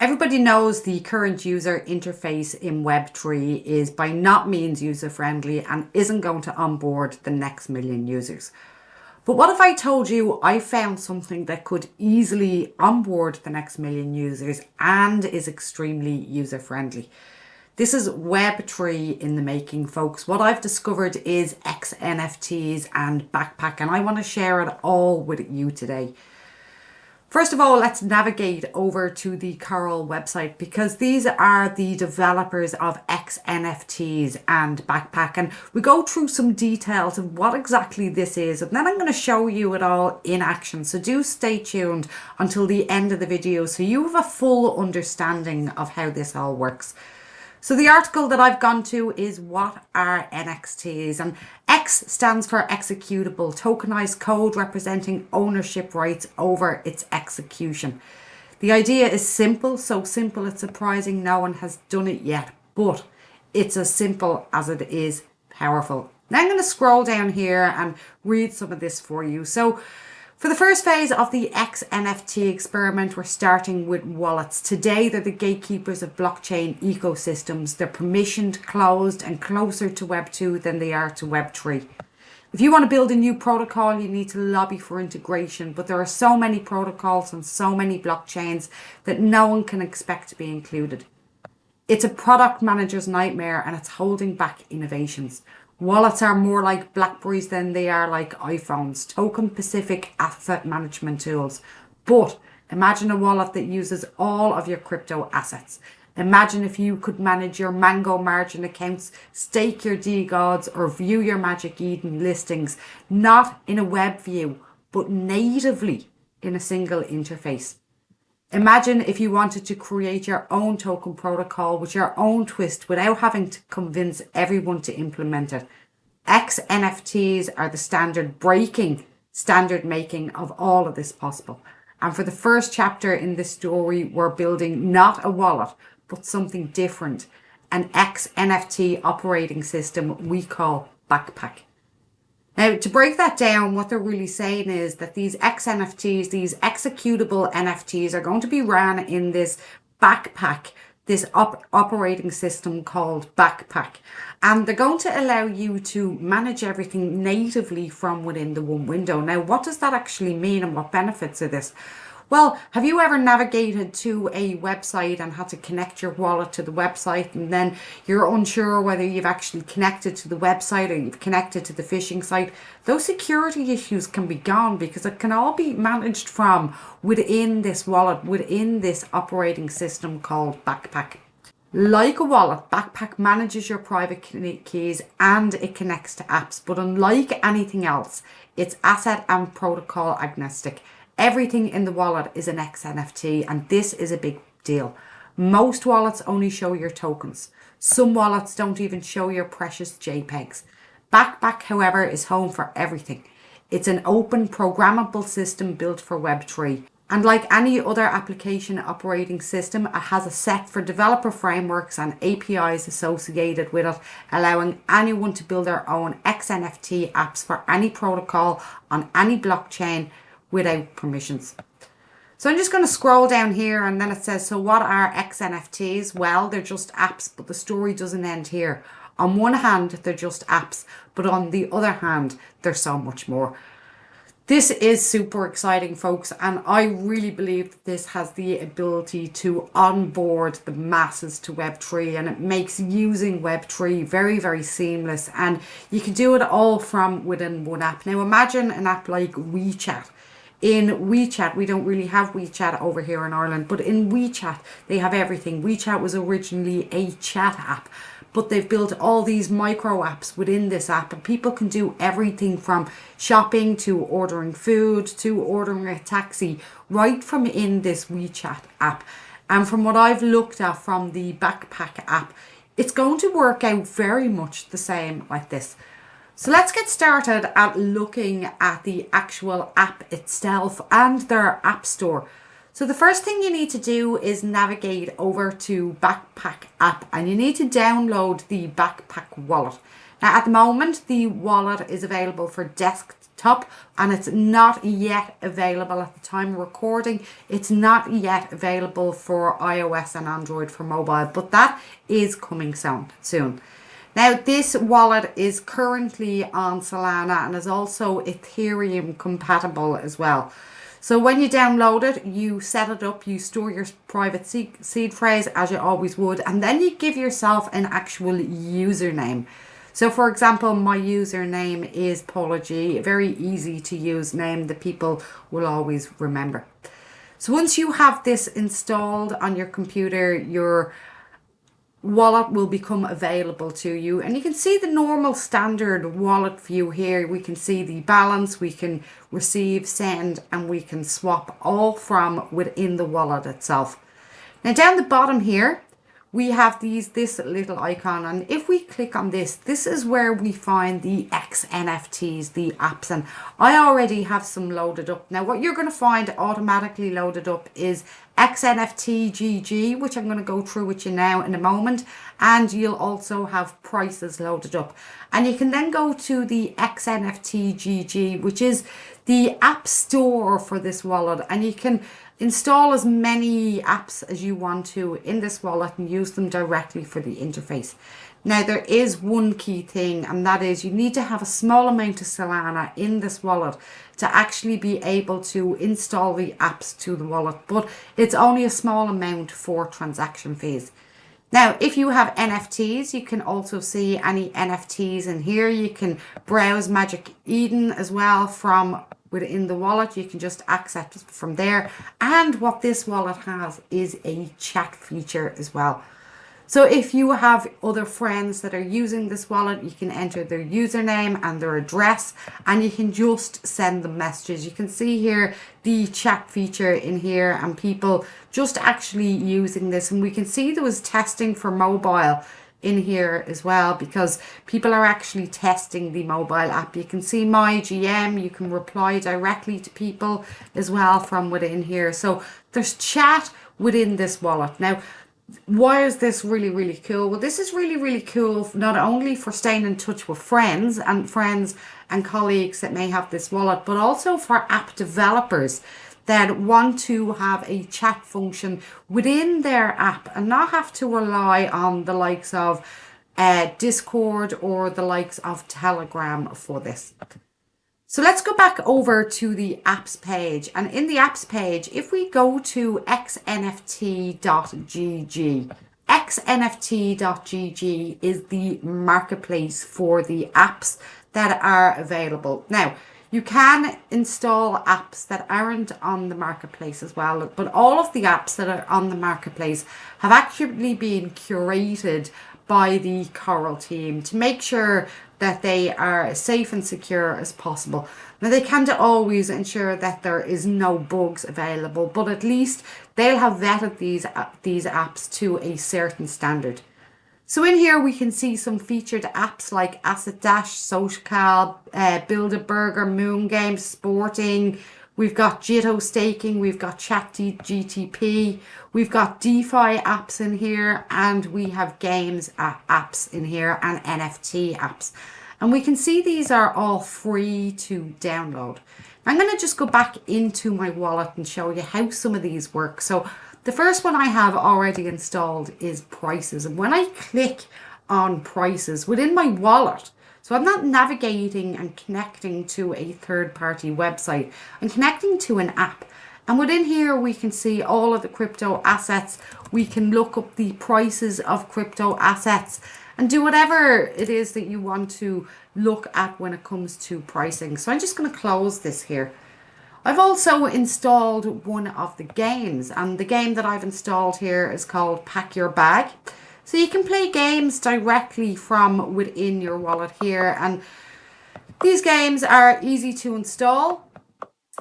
Everybody knows the current user interface in Web3 is by not means user-friendly and isn't going to onboard the next million users. But what if I told you I found something that could easily onboard the next million users and is extremely user-friendly? This is Web3 in the making, folks. What I've discovered is XNFTs and Backpack, and I want to share it all with you today. First of all, let's navigate over to the Coral website because these are the developers of XNFTs and Backpack, and we go through some details of what exactly this is, and then I'm going to show you it all in action. So do stay tuned until the end of the video so you have a full understanding of how this all works. So the article that I've gone to is what are NXTs, and X stands for executable, tokenized code representing ownership rights over its execution. The idea is simple, so simple it's surprising no one has done it yet, but it's as simple as it is powerful. Now I'm going to scroll down here and read some of this for you. So for the first phase of the XNFT experiment, we're starting with wallets. Today, they're the gatekeepers of blockchain ecosystems. They're permissioned, closed, and closer to Web 2 than they are to Web 3. If you want to build a new protocol, you need to lobby for integration, but there are so many protocols and so many blockchains that no one can expect to be included. It's a product manager's nightmare and it's holding back innovations. Wallets are more like Blackberries than they are like iPhones, token-specific asset management tools. But imagine a wallet that uses all of your crypto assets. Imagine if you could manage your Mango margin accounts, stake your DGods, or view your Magic Eden listings, not in a web view, but natively in a single interface. Imagine if you wanted to create your own token protocol with your own twist without having to convince everyone to implement it. XNFTs are the standard making of all of this possible. And for the first chapter in this story, we're building not a wallet, but something different. An XNFT operating system we call Backpack. Now, to break that down, what they're really saying is that these XNFTs, these executable NFTs, are going to be ran in this Backpack, this operating system called Backpack. And they're going to allow you to manage everything natively from within the one window. Now, what does that actually mean and what benefits are this? Well, have you ever navigated to a website and had to connect your wallet to the website and then you're unsure whether you've actually connected to the website or you've connected to the phishing site? Those security issues can be gone because it can all be managed from within this wallet, within this operating system called Backpack. Like a wallet, Backpack manages your private keys and it connects to apps, but unlike anything else, it's asset and protocol agnostic. Everything in the wallet is an XNFT, and this is a big deal. Most wallets only show your tokens. Some wallets don't even show your precious JPEGs. Backpack, however, is home for everything. It's an open, programmable system built for Web3. And like any other application operating system, it has a set for developer frameworks and APIs associated with it, allowing anyone to build their own XNFT apps for any protocol on any blockchain without permissions. So I'm just going to scroll down here and then it says, so what are XNFTs? Well, they're just apps, but the story doesn't end here. On one hand, they're just apps, but on the other hand, they're so much more. This is super exciting, folks, and I really believe that this has the ability to onboard the masses to Web3, and it makes using Web3 very, very seamless, and you can do it all from within one app. Now imagine an app like WeChat. In WeChat, we don't really have WeChat over here in Ireland, but in WeChat, they have everything. WeChat was originally a chat app, but they've built all these micro apps within this app, and people can do everything from shopping to ordering food to ordering a taxi right from in this WeChat app. And from what I've looked at from the Backpack app, it's going to work out very much the same like this. So let's get started at looking at the actual app itself and their app store. So the first thing you need to do is navigate over to Backpack app, and you need to download the Backpack wallet. Now, at the moment, the wallet is available for desktop and it's not yet available at the time of recording. It's not yet available for iOS and Android for mobile, but that is coming soon. Now, this wallet is currently on Solana and is also Ethereum compatible as well. So when you download it, you set it up, you store your private seed phrase as you always would, and then you give yourself an actual username. So for example, my username is Paula G, a very easy to use name that people will always remember. So once you have this installed on your computer, your wallet will become available to you, and you can see the normal standard wallet view here. We can see the balance, we can receive, send, and we can swap all from within the wallet itself. Now down the bottom here we have this little icon, and if we click on this is where we find the XNFTs, the apps, and I already have some loaded up. Now what you're going to find automatically loaded up is XNFT GG, which I'm going to go through with you now in a moment, and you'll also have prices loaded up. And you can then go to the XNFT GG, which is the app store for this wallet, and you can install as many apps as you want to in this wallet and use them directly for the interface. Now there is one key thing, and that is you need to have a small amount of Solana in this wallet to actually be able to install the apps to the wallet, but it's only a small amount for transaction fees. Now, if you have NFTs, you can also see any NFTs in here. You can browse Magic Eden as well from within the wallet. You can just access it from there. And what this wallet has is a chat feature as well. So if you have other friends that are using this wallet, you can enter their username and their address, and you can just send them messages. You can see here the chat feature in here, and people just actually using this. And we can see there was testing for mobile in here as well, because people are actually testing the mobile app. You can see my GM, you can reply directly to people as well from within here. So there's chat within this wallet. Now, why is this really cool? Well, this is really cool not only for staying in touch with friends and colleagues that may have this wallet, but also for app developers that want to have a chat function within their app and not have to rely on the likes of Discord or the likes of Telegram for this. So let's go back over to the apps page, and in the apps page, if we go to xnft.gg, xnft.gg is the marketplace for the apps that are available. Now, you can install apps that aren't on the marketplace as well, but all of the apps that are on the marketplace have actually been curated by the Coral team to make sure that they are as safe and secure as possible. Now, they can't always ensure that there is no bugs available, but at least they'll have vetted these apps to a certain standard. So in here we can see some featured apps like Asset Dash, Social, Build a Burger, Moon Games, Sporting. We've got Jitto Staking, we've got ChatGTP, we've got DeFi apps in here, and we have games apps in here and NFT apps. And we can see these are all free to download. I'm going to just go back into my wallet and show you how some of these work. So the first one I have already installed is Prices. And when I click on Prices within my wallet, so I'm not navigating and connecting to a third-party website. I'm connecting to an app. And within here, we can see all of the crypto assets. We can look up the prices of crypto assets and do whatever it is that you want to look at when it comes to pricing. So I'm just going to close this here. I've also installed one of the games, and the game that I've installed here is called Pack Your Bag. So you can play games directly from within your wallet here, and these games are easy to install.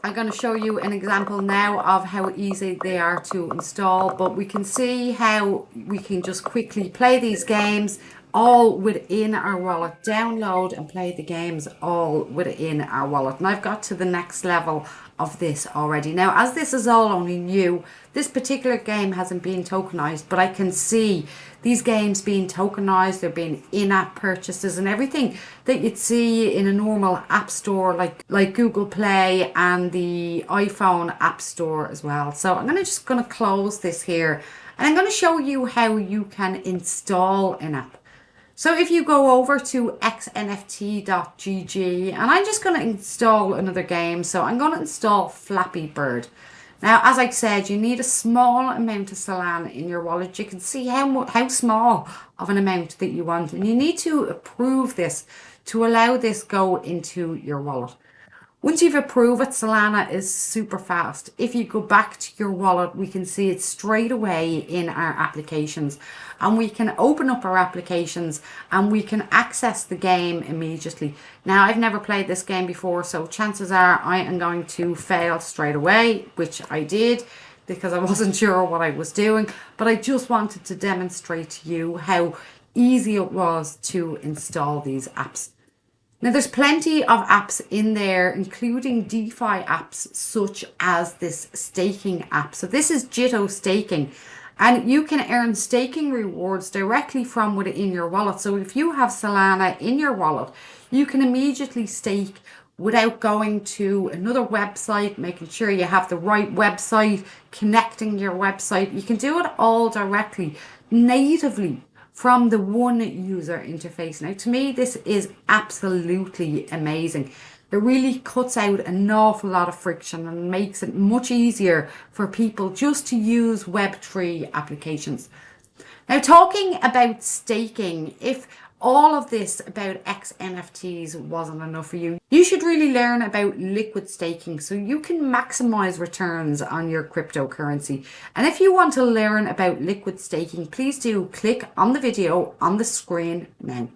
I'm going to show you an example now of how easy they are to install, but we can see how we can just quickly play these games all within our wallet. Download and play the games all within our wallet. And I've got to the next level of this already. Now, as this is all only new, this particular game hasn't been tokenized, but I can see these games being tokenized. They're being in-app purchases and everything that you'd see in a normal app store like Google Play and the iPhone app store as well. So I'm just going to close this here, and I'm going to show you how you can install an app. So if you go over to xnft.gg, and I'm just going to install another game. So I'm going to install Flappy Bird. Now, as I said, you need a small amount of Solana in your wallet. You can see how small of an amount that you want, and you need to approve this to allow this go into your wallet. Once you've approved it, Solana is super fast. If you go back to your wallet, we can see it straight away in our applications, and we can open up our applications and we can access the game immediately. Now, I've never played this game before, so chances are I am going to fail straight away, which I did because I wasn't sure what I was doing, but I just wanted to demonstrate to you how easy it was to install these apps. Now, there's plenty of apps in there, including DeFi apps such as this staking app. So this is Jitto Staking, and you can earn staking rewards directly from within your wallet. So if you have Solana in your wallet, you can immediately stake without going to another website, making sure you have the right website, connecting your website. You can do it all directly, natively, from the one user interface. Now, to me, this is absolutely amazing. It really cuts out an awful lot of friction and makes it much easier for people just to use Web3 applications. Now, talking about staking, if all of this about XNFTs wasn't enough for you, you should really learn about liquid staking so you can maximize returns on your cryptocurrency. And if you want to learn about liquid staking, please do click on the video on the screen now.